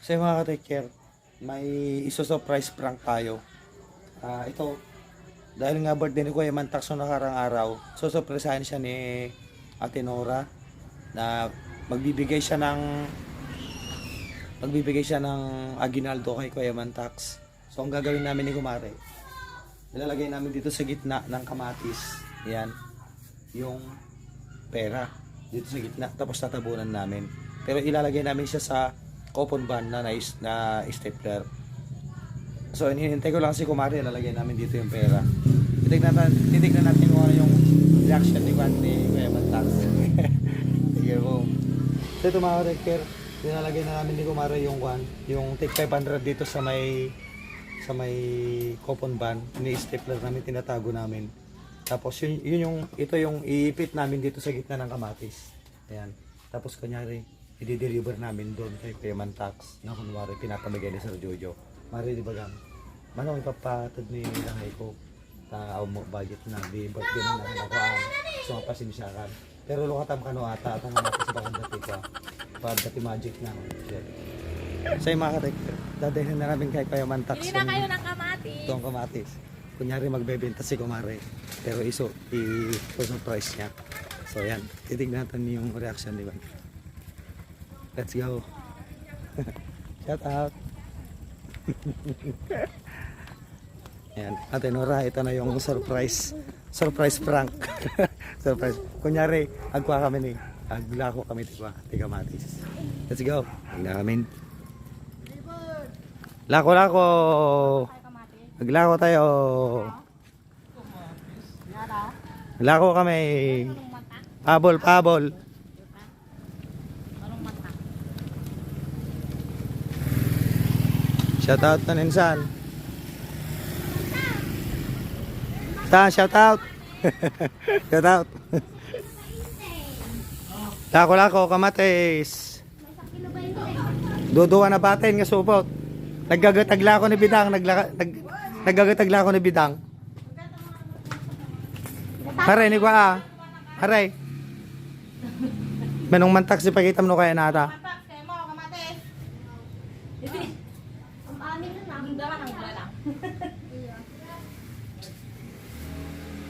So yung mga ka-take may iso-surprise prank tayo. Ito, dahil nga birthday ni Kuya Mantax noong nakarang araw, so surprisehan siya ni Ate Nora na magbibigay siya ng aginaldo kay Kuya Mantax. So ang gagawin namin ni Kumare, ilalagay namin dito sa gitna ng kamatis. Yan, yung pera dito sa gitna, tapos tatabunan namin. Pero ilalagay namin siya sa coupon band na stapler. So hinihintay ko lang si Kumare, ilalagay namin dito yung pera. Titignan natin kung ano yung reaction ni Kuya Mantax. Sige po. So ito mga ka-take, nilalagay na namin ni Kumare yung take 500 dito sa may coupon band, ni-stapler namin, tinatago namin. Tapos ito yung iipit namin dito sa gitna ng kamatis. Ayan. Tapos kunyari, i-deliver namin doon kay Kuya Mantax na kunwari pinapamigay ni Sir Jojo. Mari di ba gam? Manong ipapatad ni langay ko ta mo budget na di birthday na nakuhaan. So mapasinsyakan. Pero lukatam kano ata at ang natin sa bakang dati ko. Dati magic na. So yung mga ka-take, dadahin na namin kay Kuya Mantax. Hindi na kayo ng kamatis. Itong kamatis. Kunyari magbebenta si Kumare, pero i-surprise niya. So yan, titignan natin yung reaction, di ba? Let's go. Shout out. Yan, Ate Nora, ito na yung surprise prank. Surprise. Kunyari, agkuha kami aglako kami, diba? Kamatis. Let's go. Tignan namin. Lako. Maglako tayo. Maglako kami. Pabol. Shout out na ninsan. Shout out. Shout out. Lako, kamatis. Duduwa na batin nga supot. Naggagatagla ako ni Bidang, naggagatagla ako ni Bidang. Haray ni kwa. Haray. Manong Mantax si pakitam no kaya nata.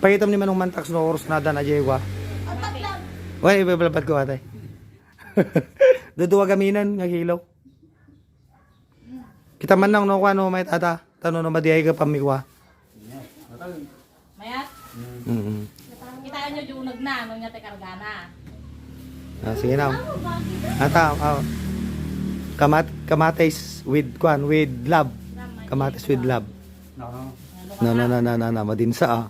Pakitam ni Manong Mantax no oras nada na jewa. Wala ibabalabat ko ate. Duduwa gaminan nga kilaw. Kita man lang no kuano may tata tano no madiay ka pamikwa. Mayat? Kita nyo yung nagna nung nyate kargana. Sige na. Ata kamatis with love. Kamatis with love. No, madinsa ah.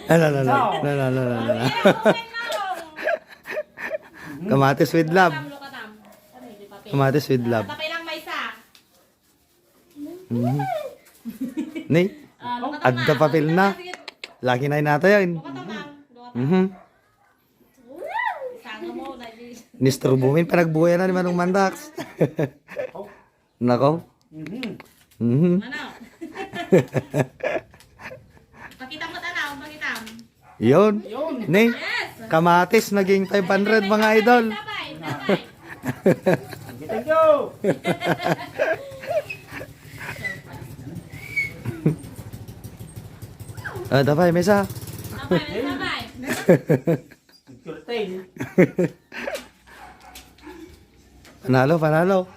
No. Kamatis with love. Kamatis with love. Ni, adda papel na. Laki na nato yun. Nisturbumin pa nagbuhay na ni Manong Mantax. Nako. Pakitam mo tanaw, pakitam. Yun. Ni, kamatis naging 500 mga idol. Sabay. Thank you. Dabay, mesa. Sabay. Curtain. Panalo. Panalo.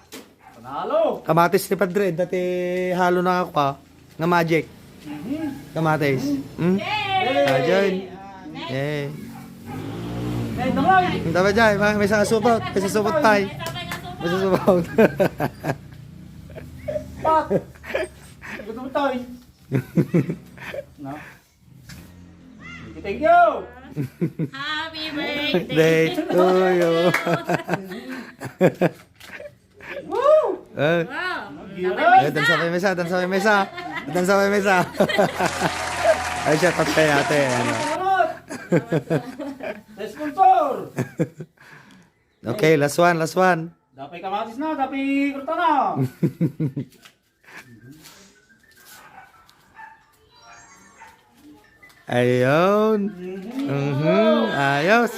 Kamatis ni Padre, dati halo na ako pa. Nga magic. Kamatis. Diyan. Yay. Ang tama dyan, may isang supot. May isang supot pa. May isang supot. Pak. Gusto mo tayo. No. Thank you. Happy birthday Day to you. Woo. Wow. Dan sa mesa. Ay, siya tatay natin. Salamat. Sponsor. Okay, last one. Dapat kamatis na, dapat kurta na. Ayun. Ayos.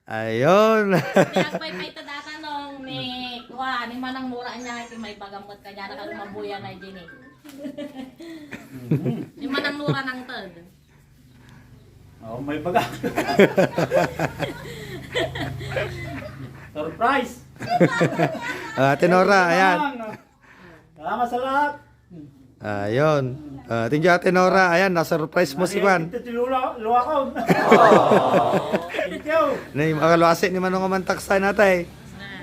Ayun. Nagpay may tadatanong ni Kwan. Nora, ni manang mura niya iti may pagamot ka niya na mabuya na dini. Ni manang Nora ng third. Oh, may baga. Surprise! Ate Nora, ayan. Salamat sa lahat. Ayun. Thank you Ate Nora. Ayan, na-surprise mo si Juan. Ito luwa ko. Thank you. Mga luwasi ni Manong Kamantaksan natay.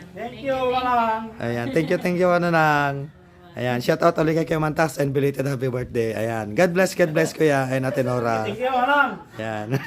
Thank you, Manang. Ayan, thank you, ano nang. Ayan, shout out ulit kay Mantax and belated happy birthday. Ayan, God bless Kuya and Ate Nora. Thank you, Manang. Ayan.